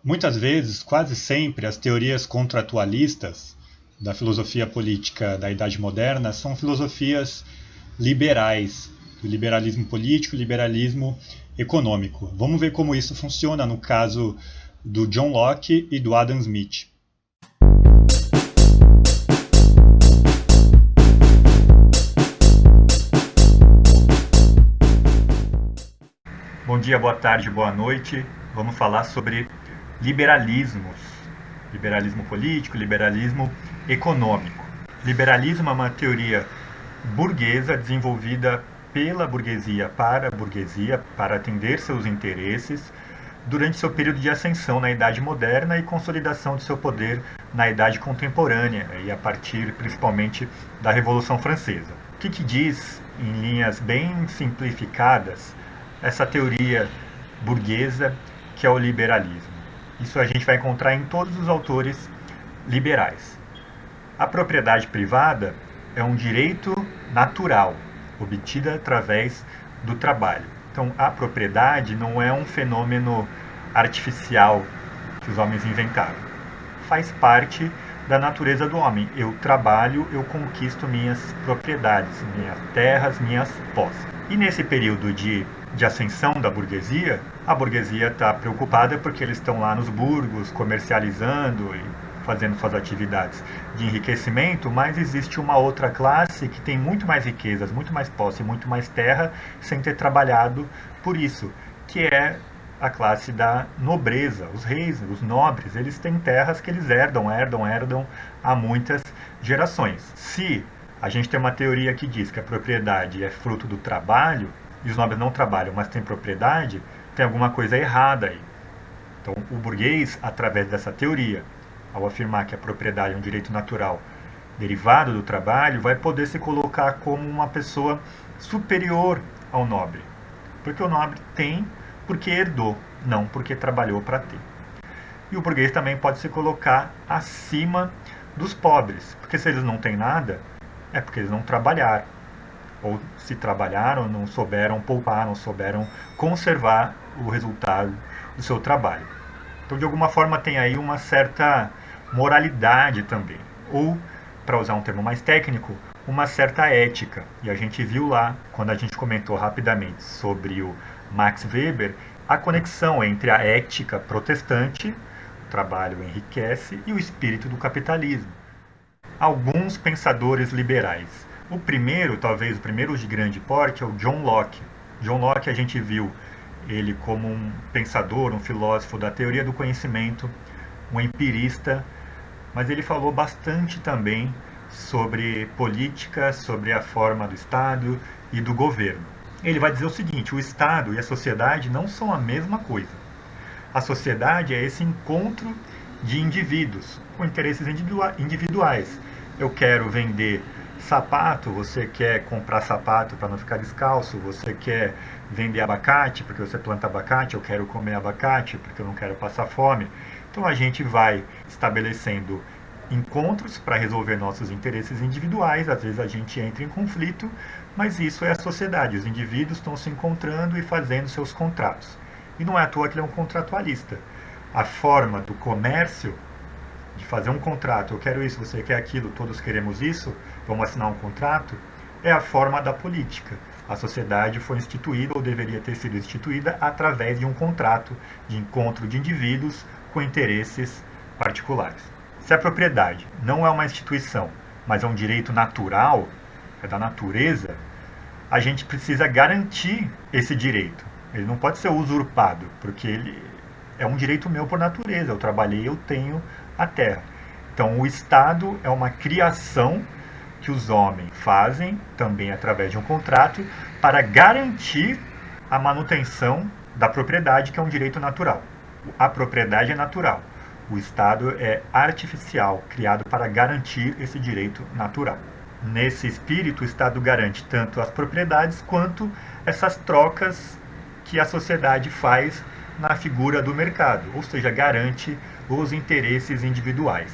Muitas vezes, quase sempre, as teorias contratualistas da filosofia política da Idade Moderna são filosofias liberais, do liberalismo político e liberalismo econômico. Vamos ver como isso funciona no caso do John Locke e do Adam Smith. Bom dia, boa tarde, boa noite. Vamos falar sobre liberalismos. Liberalismo político, liberalismo econômico. Liberalismo é uma teoria burguesa desenvolvida pela burguesia para atender seus interesses durante seu período de ascensão na Idade Moderna e consolidação de seu poder na Idade Contemporânea e a partir principalmente da Revolução Francesa. O que diz, em linhas bem simplificadas, essa teoria burguesa que é o liberalismo? Isso a gente vai encontrar em todos os autores liberais. A propriedade privada é um direito natural, obtida através do trabalho. Então, a propriedade não é um fenômeno artificial que os homens inventaram. Faz parte da natureza do homem. Eu trabalho, eu conquisto minhas propriedades, minhas terras, minhas posses. E nesse período de ascensão da burguesia, a burguesia está preocupada porque eles estão lá nos burgos, comercializando e fazendo suas atividades de enriquecimento, mas existe uma outra classe que tem muito mais riquezas, muito mais posse, muito mais terra, sem ter trabalhado por isso, que é a classe da nobreza. Os reis, os nobres, eles têm terras que eles herdam há muitas gerações. Se a gente tem uma teoria que diz que a propriedade é fruto do trabalho, e os nobres não trabalham, mas têm propriedade, tem alguma coisa errada aí. Então, o burguês, através dessa teoria, ao afirmar que a propriedade é um direito natural derivado do trabalho, vai poder se colocar como uma pessoa superior ao nobre. Porque o nobre tem porque herdou, não porque trabalhou para ter. E o burguês também pode se colocar acima dos pobres, porque se eles não têm nada, é porque eles não trabalharam. Ou se trabalharam, não souberam poupar, não souberam conservar o resultado do seu trabalho. Então, de alguma forma, tem aí uma certa moralidade também. Ou, para usar um termo mais técnico, uma certa ética. E a gente viu lá, quando a gente comentou rapidamente sobre o Max Weber, a conexão entre a ética protestante, o trabalho enriquece, e o espírito do capitalismo. Alguns pensadores liberais. O primeiro, talvez o primeiro de grande porte, é o John Locke. John Locke a gente viu ele como um pensador, um filósofo da teoria do conhecimento, um empirista, mas ele falou bastante também sobre política, sobre a forma do Estado e do governo. Ele vai dizer o seguinte: o Estado e a sociedade não são a mesma coisa. A sociedade é esse encontro de indivíduos com interesses individuais. Eu quero vender sapato, você quer comprar sapato para não ficar descalço, você quer vender abacate porque você planta abacate, eu quero comer abacate porque eu não quero passar fome. Então a gente vai estabelecendo encontros para resolver nossos interesses individuais, às vezes a gente entra em conflito, mas isso é a sociedade, os indivíduos estão se encontrando e fazendo seus contratos. E não é à toa que ele é um contratualista. A forma do comércio, de fazer um contrato, eu quero isso, você quer aquilo, todos queremos isso, vamos assinar um contrato, é a forma da política. A sociedade foi instituída, ou deveria ter sido instituída, através de um contrato de encontro de indivíduos com interesses particulares. Se a propriedade não é uma instituição, mas é um direito natural, é da natureza, a gente precisa garantir esse direito. Ele não pode ser usurpado, porque ele é um direito meu por natureza. Eu trabalhei, eu tenho a terra. Então, o Estado é uma criação que os homens fazem, também através de um contrato, para garantir a manutenção da propriedade, que é um direito natural. A propriedade é natural. O Estado é artificial, criado para garantir esse direito natural. Nesse espírito, o Estado garante tanto as propriedades quanto essas trocas que a sociedade faz na figura do mercado, ou seja, garante os interesses individuais.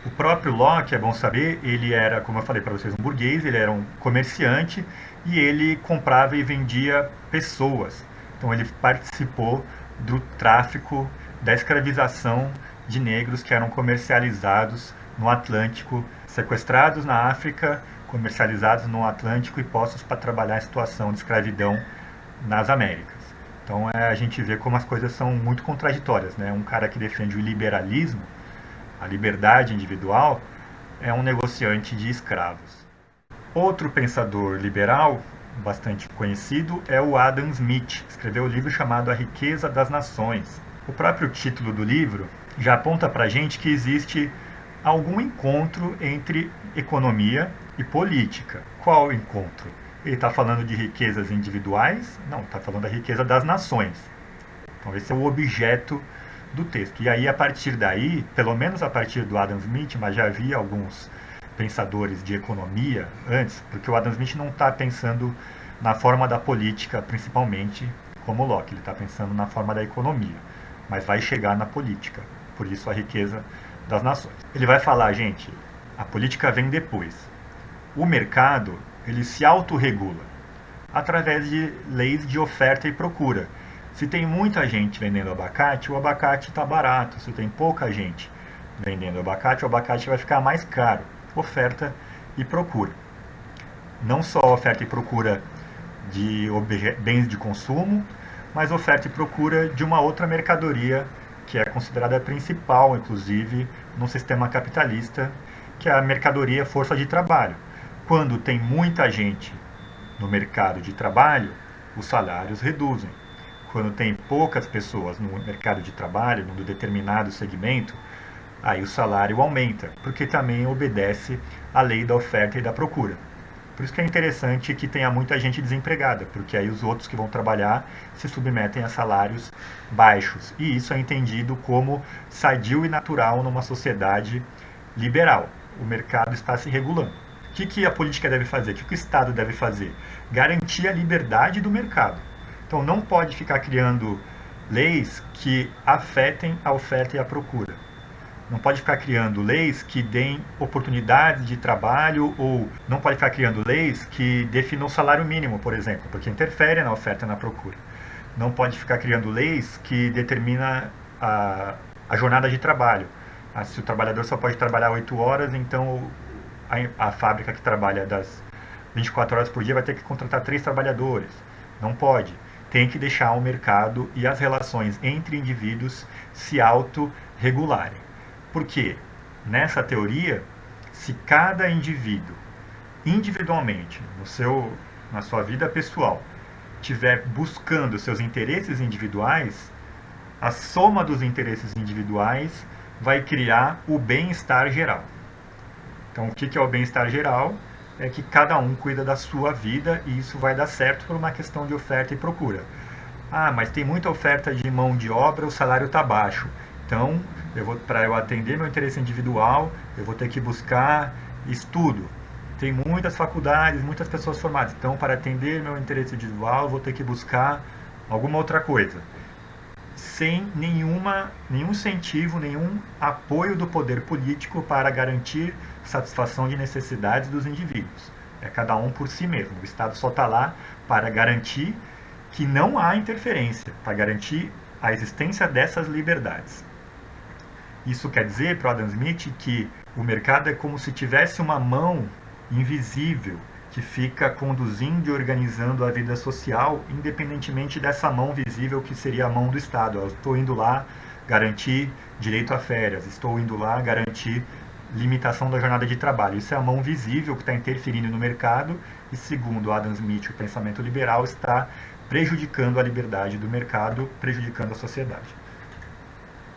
O próprio Locke, é bom saber, ele era, como eu falei para vocês, um burguês, ele era um comerciante e ele comprava e vendia pessoas. Então ele participou do tráfico da escravização de negros que eram comercializados no Atlântico, sequestrados na África, comercializados no Atlântico e postos para trabalhar em situação de escravidão nas Américas. Então a gente vê como as coisas são muito contraditórias, né? Um cara que defende o liberalismo, a liberdade individual, é um negociante de escravos. Outro pensador liberal, bastante conhecido, é o Adam Smith, que escreveu um livro chamado A Riqueza das Nações. O próprio título do livro já aponta para a gente que existe algum encontro entre economia e política. Qual encontro? Ele está falando de riquezas individuais? Não, está falando da riqueza das nações. Então esse é o objeto do texto. E aí, a partir daí, pelo menos a partir do Adam Smith, mas já havia alguns pensadores de economia antes, porque o Adam Smith não está pensando na forma da política, principalmente, como Locke. Ele está pensando na forma da economia, mas vai chegar na política. Por isso a riqueza das nações. Ele vai falar, gente, a política vem depois. O mercado, ele se autorregula através de leis de oferta e procura. Se tem muita gente vendendo abacate, o abacate está barato. Se tem pouca gente vendendo abacate, o abacate vai ficar mais caro. Oferta e procura. Não só oferta e procura de bens de consumo, mas oferta e procura de uma outra mercadoria que é considerada principal, inclusive, no sistema capitalista, que é a mercadoria força de trabalho. Quando tem muita gente no mercado de trabalho, os salários reduzem. Quando tem poucas pessoas no mercado de trabalho, num determinado segmento, aí o salário aumenta, porque também obedece à lei da oferta e da procura. Por isso que é interessante que tenha muita gente desempregada, porque aí os outros que vão trabalhar se submetem a salários baixos. E isso é entendido como sadio e natural numa sociedade liberal. O mercado está se regulando. O que a política deve fazer? O que o Estado deve fazer? Garantir a liberdade do mercado. Então não pode ficar criando leis que afetem a oferta e a procura. Não pode ficar criando leis que deem oportunidades de trabalho, ou não pode ficar criando leis que definam o salário mínimo, por exemplo, porque interfere na oferta e na procura. Não pode ficar criando leis que determinam a jornada de trabalho. Se o trabalhador só pode trabalhar 8 horas, então a fábrica que trabalha das 24 horas por dia vai ter que contratar 3 trabalhadores. Não pode. Tem que deixar o mercado e as relações entre indivíduos se autorregularem. Porque, nessa teoria, se cada indivíduo, individualmente, na sua vida pessoal, estiver buscando seus interesses individuais, a soma dos interesses individuais vai criar o bem-estar geral. Então, o que é o bem-estar geral? É que cada um cuida da sua vida e isso vai dar certo por uma questão de oferta e procura. Ah, mas tem muita oferta de mão de obra, o salário está baixo. Então, para eu atender meu interesse individual, eu vou ter que buscar estudo. Tem muitas faculdades, muitas pessoas formadas. Então, para atender meu interesse individual, eu vou ter que buscar alguma outra coisa. Sem nenhum incentivo, nenhum apoio do poder político para garantir satisfação de necessidades dos indivíduos. É cada um por si mesmo. O Estado só está lá para garantir que não há interferência, para garantir a existência dessas liberdades. Isso quer dizer, para Adam Smith, que o mercado é como se tivesse uma mão invisível que fica conduzindo e organizando a vida social, independentemente dessa mão visível que seria a mão do Estado. Eu estou indo lá garantir direito a férias, estou indo lá garantir limitação da jornada de trabalho. Isso é a mão visível que está interferindo no mercado e, segundo Adam Smith, o pensamento liberal está prejudicando a liberdade do mercado, prejudicando a sociedade.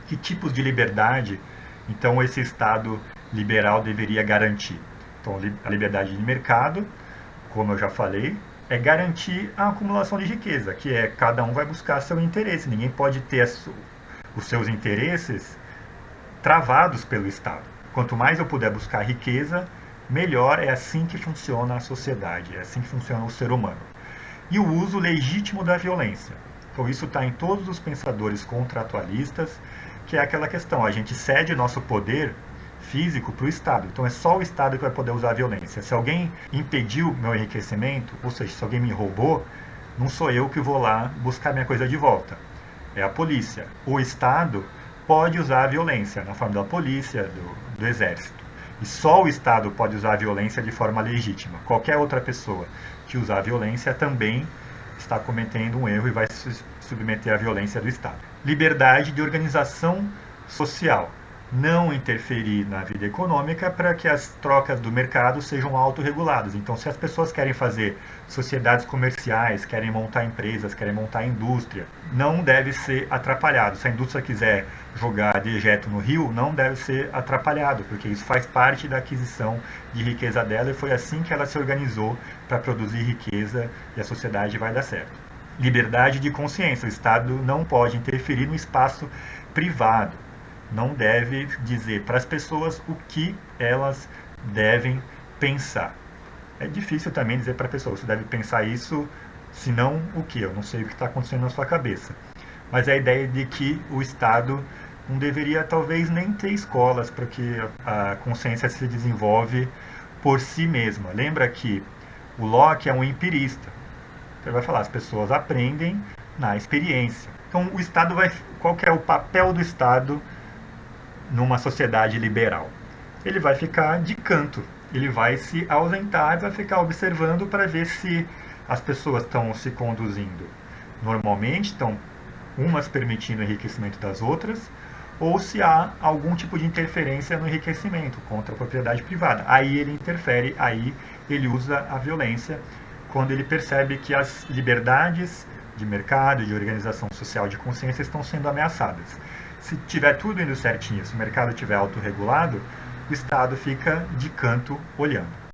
Que tipos de liberdade, então, esse Estado liberal deveria garantir? Então, a liberdade de mercado, como eu já falei, é garantir a acumulação de riqueza, que é cada um vai buscar seu interesse. Ninguém pode ter os seus interesses travados pelo Estado. Quanto mais eu puder buscar riqueza, melhor. É assim que funciona a sociedade, é assim que funciona o ser humano. E o uso legítimo da violência. Então isso está em todos os pensadores contratualistas, que é aquela questão, a gente cede nosso poder físico para o Estado. Então é só o Estado que vai poder usar a violência. Se alguém impediu meu enriquecimento, ou seja, se alguém me roubou, não sou eu que vou lá buscar minha coisa de volta. É a polícia. O Estado pode usar a violência, na forma da polícia, do exército. E só o Estado pode usar a violência de forma legítima. Qualquer outra pessoa que usar a violência também está cometendo um erro e vai se submeter à violência do Estado. Liberdade de organização social. Não interferir na vida econômica para que as trocas do mercado sejam autorreguladas. Então, se as pessoas querem fazer sociedades comerciais, querem montar empresas, querem montar indústria, não deve ser atrapalhado. Se a indústria quiser jogar dejeto no rio, não deve ser atrapalhado, porque isso faz parte da aquisição de riqueza dela e foi assim que ela se organizou para produzir riqueza e a sociedade vai dar certo. Liberdade de consciência. O Estado não pode interferir no espaço privado. Não deve dizer para as pessoas o que elas devem pensar. É difícil também dizer para a pessoa, você deve pensar isso, senão o que? Eu não sei o que está acontecendo na sua cabeça. Mas é a ideia de que o Estado não deveria talvez nem ter escolas para que a consciência se desenvolve por si mesma. Lembra que o Locke é um empirista. Ele vai falar, as pessoas aprendem na experiência. Então o Estado qual que é o papel do Estado numa sociedade liberal? Ele vai ficar de canto, ele vai se ausentar, vai ficar observando para ver se as pessoas estão se conduzindo normalmente, estão umas permitindo o enriquecimento das outras, ou se há algum tipo de interferência no enriquecimento contra a propriedade privada. Aí ele interfere, aí ele usa a violência, quando ele percebe que as liberdades de mercado e de organização social de consciência estão sendo ameaçadas. Se tiver tudo indo certinho, se o mercado estiver autorregulado, o Estado fica de canto olhando.